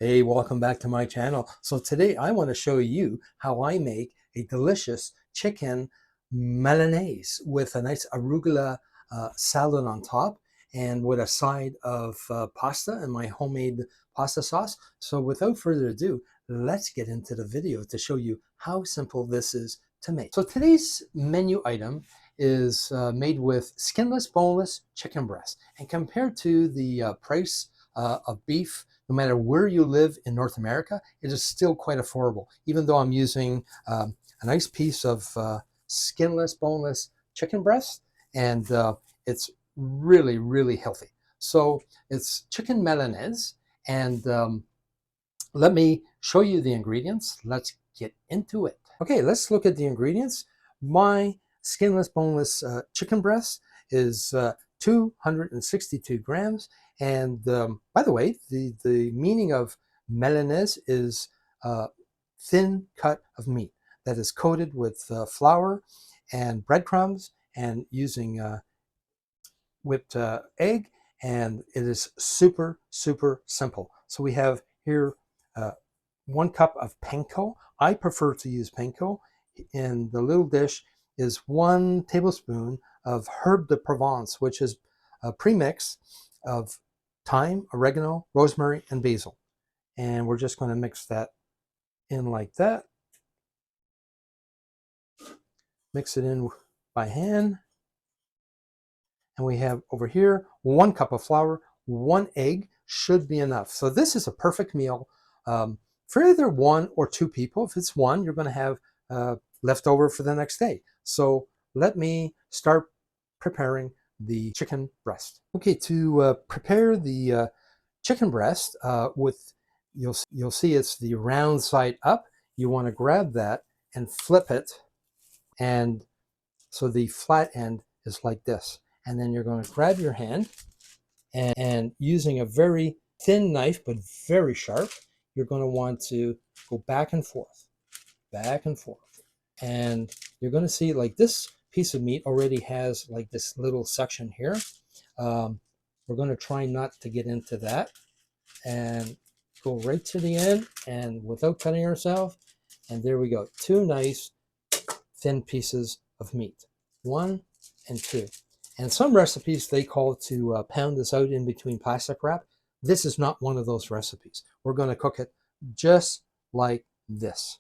Hey, welcome back to my channel. So today I want to show you how I make a delicious chicken Milanese with a nice arugula salad on top and with a side of pasta and my homemade pasta sauce. So without further ado, let's get into the video to show you how simple this is to make. So today's menu item is made with skinless, boneless chicken breast. And compared to the price of beef, no matter where you live in North America, it is still quite affordable, even though I'm using a nice piece of skinless, boneless chicken breast, and it's really, really healthy. So it's chicken Milanese, and let me show you the ingredients. Let's get into it. Okay, let's look at the ingredients. My skinless, boneless chicken breast is 262 grams. And by the way, the meaning of Milanese is thin cut of meat that is coated with flour and breadcrumbs and using whipped egg. And it is super, super simple. So we have here 1 cup of panko. I prefer to use panko. In the little dish is 1 tablespoon of herb de Provence, which is a premix of thyme, oregano, rosemary, and basil. And we're just going to mix that in like that. Mix it in by hand. And we have over here 1 cup of flour, 1 egg should be enough. So this is a perfect meal for either 1 or 2 people. If it's 1, you're going to have leftover for the next day. So let me start preparing the chicken breast. Okay, to prepare the chicken breast with, you'll see it's the round side up. You want to grab that and flip it, and so the flat end is like this. And then you're going to grab your hand and using a very thin knife, but very sharp, you're going to want to go back and forth, back and forth. And you're going to see like this piece of meat already has like this little section here. We're going to try not to get into that and go right to the end and without cutting ourselves. And there we go. 2 nice thin pieces of meat. 1 and 2. And some recipes, they call to pound this out in between plastic wrap. This is not one of those recipes. We're going to cook it just like this.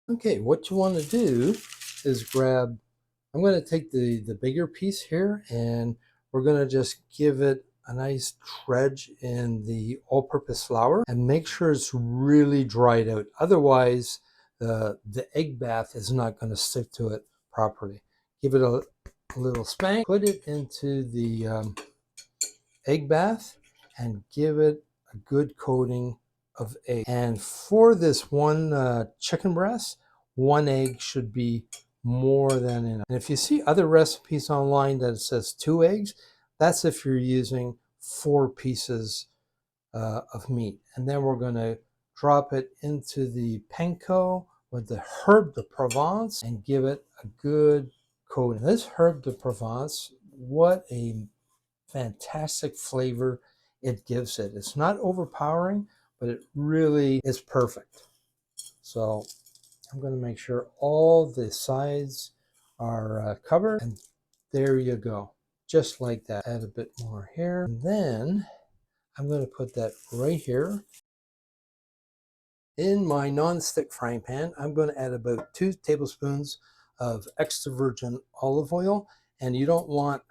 Okay, what you want to do is grab, I'm going to take the bigger piece here, and we're going to just give it a nice dredge in the all-purpose flour and make sure it's really dried out. Otherwise, the egg bath is not going to stick to it properly. Give it a little spank, put it into the egg bath, and give it a good coating of egg. And for this one chicken breast, 1 egg should be more than enough. And if you see other recipes online that it says 2 eggs, that's if you're using 4 pieces of meat. And then we're going to drop it into the panko with the herb de Provence and give it a good coating. This herb de Provence, what a fantastic flavor it gives it. It's not overpowering, but it really is perfect. So I'm going to make sure all the sides are covered, and there you go, just like that. Add a bit more here, and then I'm going to put that right here in my non-stick frying pan. I'm going to add about 2 tablespoons of extra virgin olive oil, and you don't want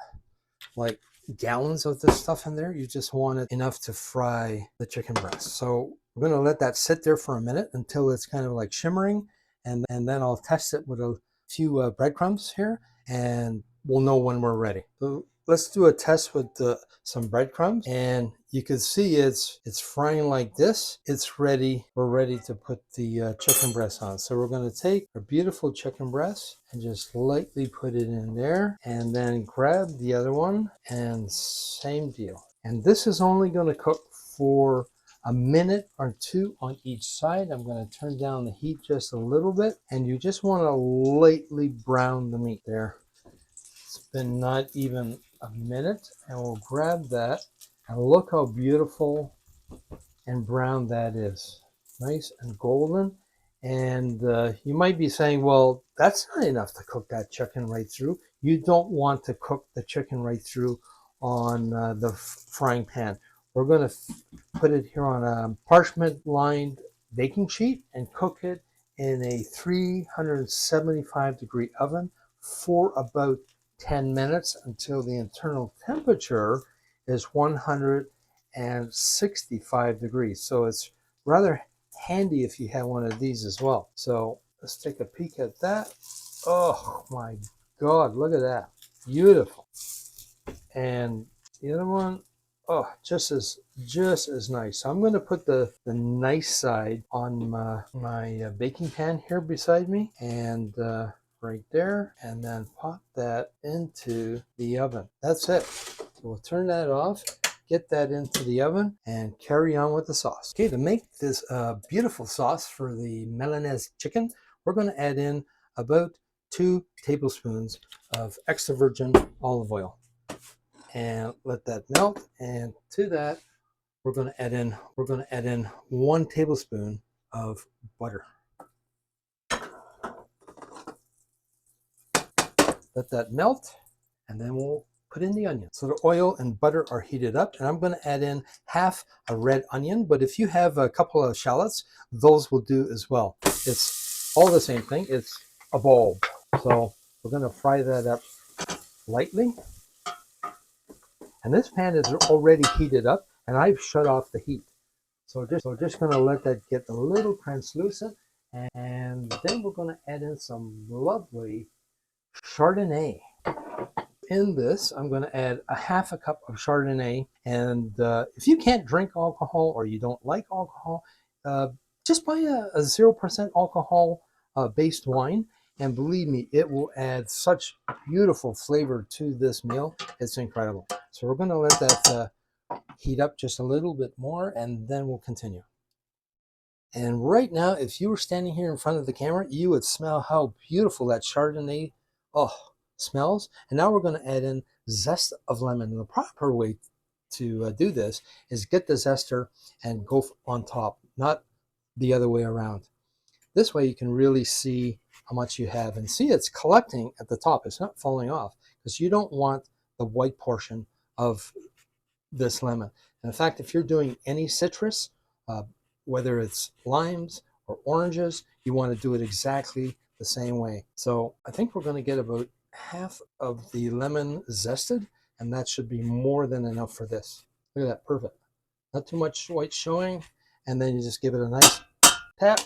like gallons of this stuff in there. You just want it enough to fry the chicken breast. So we're going to let that sit there for a minute until it's kind of like shimmering, and then I'll test it with a few breadcrumbs here, and we'll know when we're ready. So let's do a test with some breadcrumbs, and you can see it's frying like this. It's ready. We're ready to put the chicken breast on. So we're going to take our beautiful chicken breast and just lightly put it in there, and then grab the other one and same deal. And this is only going to cook for a minute or 2 on each side. I'm going to turn down the heat just a little bit, and you just want to lightly brown the meat there. It's been not even a minute, and we'll grab that, and look how beautiful and brown that is. Nice and golden. And you might be saying, well, that's not enough to cook that chicken right through. You don't want to cook the chicken right through on the frying pan. We're going to put it here on a parchment lined baking sheet and cook it in a 375 degree oven for about 10 minutes until the internal temperature is 165 degrees. So it's rather handy if you have one of these as well. So let's take a peek at that. Oh my God, look at that. Beautiful. And the other one, oh, just as nice. So I'm going to put the nice side on my baking pan here beside me, and right there, and then pop that into the oven. That's it. So we'll turn that off, get that into the oven, and carry on with the sauce. Okay, to make this beautiful sauce for the Milanese chicken, we're going to add in about 2 tablespoons of extra virgin olive oil. And let that melt, and to that we're going to add in 1 tablespoon of butter. Let that melt, and then we'll put in the onion. So the oil and butter are heated up, and I'm going to add in half a red onion, but if you have a couple of shallots, those will do as well. It's all the same thing. It's a bulb. So we're going to fry that up lightly. And this pan is already heated up, and I've shut off the heat. So just going to let that get a little translucent, and then we're going to add in some lovely Chardonnay. In this, I'm going to add a half a cup of Chardonnay, and if you can't drink alcohol or you don't like alcohol, just buy a 0% alcohol based wine, and believe me, it will add such beautiful flavor to this meal. It's incredible. So we're going to let that heat up just a little bit more, and then we'll continue. And right now, if you were standing here in front of the camera, you would smell how beautiful that Chardonnay smells. And now we're going to add in zest of lemon. And the proper way to do this is get the zester and go on top, not the other way around. This way you can really see how much you have, and see it's collecting at the top. It's not falling off, because you don't want the white portion of this lemon. And in fact, if you're doing any citrus, whether it's limes or oranges, you want to do it exactly the same way. So I think we're going to get about half of the lemon zested, and that should be more than enough for this. Look at that, perfect. Not too much white showing, and then you just give it a nice tap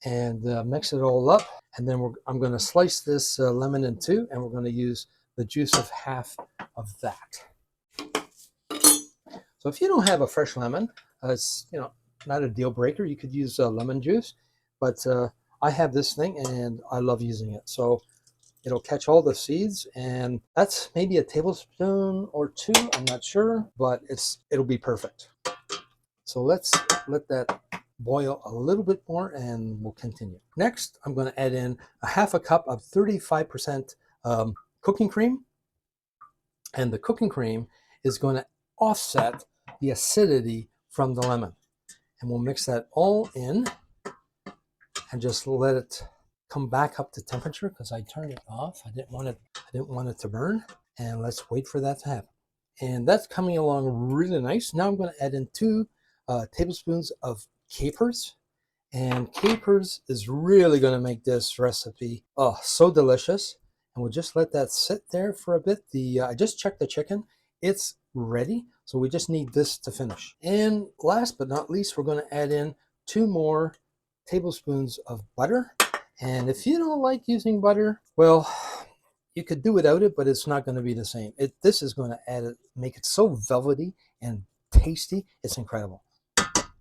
and mix it all up. And then I'm going to slice this lemon in two, and we're going to use the juice of half of that. So if you don't have a fresh lemon, it's not a deal breaker. You could use lemon juice, but I have this thing and I love using it. So it'll catch all the seeds, and that's maybe a tablespoon or 2. I'm not sure, but it'll be perfect. So let's let that boil a little bit more, and we'll continue. Next, I'm going to add in a half a cup of 35% cooking cream, and the cooking cream is going to offset the acidity from the lemon. And we'll mix that all in and just let it come back up to temperature, because I turned it off. I didn't want it to burn. And let's wait for that to happen. And that's coming along really nice. Now I'm going to add in 2 tablespoons of capers. And capers is really going to make this recipe so delicious. And we'll just let that sit there for a bit. I just checked the chicken. It's ready. So we just need this to finish. And last but not least, we're going to add in 2 more tablespoons of butter. And if you don't like using butter, well, you could do without it, but it's not going to be the same. This is going to make it so velvety and tasty. It's incredible.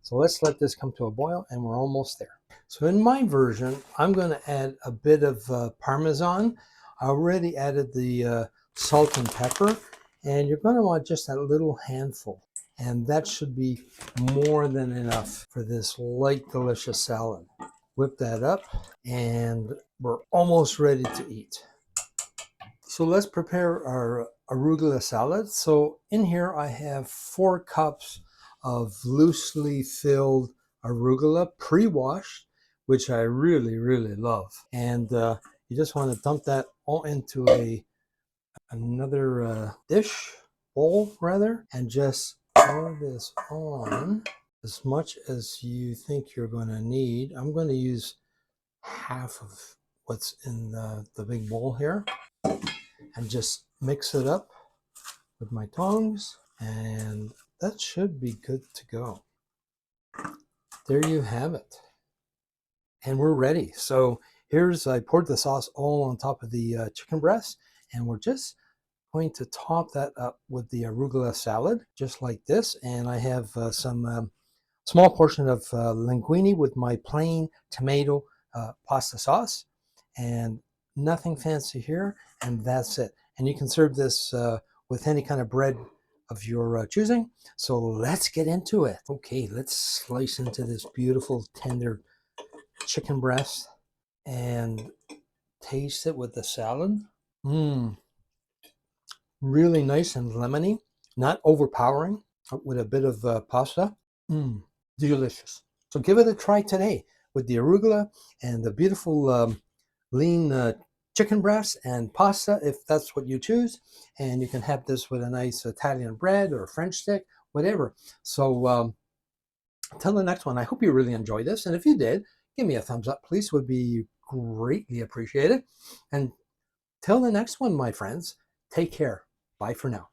So let's let this come to a boil, and we're almost there. So in my version, I'm going to add a bit of Parmesan. I already added the salt and pepper, and you're going to want just a little handful. And that should be more than enough for this light, delicious salad. Whip that up, and we're almost ready to eat. So let's prepare our arugula salad. So in here I have 4 cups of loosely filled arugula, pre-washed, which I really, really love. And you just want to dump that all into another dish, bowl rather, and just pour this on as much as you think you're going to need. I'm going to use half of what's in the big bowl here and just mix it up with my tongs, and that should be good to go. There you have it. And we're ready. So I poured the sauce all on top of the chicken breast, and we're just going to top that up with the arugula salad, just like this. And I have some small portion of linguine with my plain tomato pasta sauce, and nothing fancy here, and that's it. And you can serve this with any kind of bread of your choosing. So let's get into it. Okay, let's slice into this beautiful tender chicken breast and taste it with the salad. Really nice and lemony, not overpowering, with a bit of pasta. Delicious. So give it a try today with the arugula and the beautiful lean chicken breast and pasta, if that's what you choose. And you can have this with a nice Italian bread or French stick, whatever. So until the next one, I hope you really enjoyed this. And if you did, give me a thumbs up, please. Would be greatly appreciated. And till the next one, my friends, take care. Bye for now.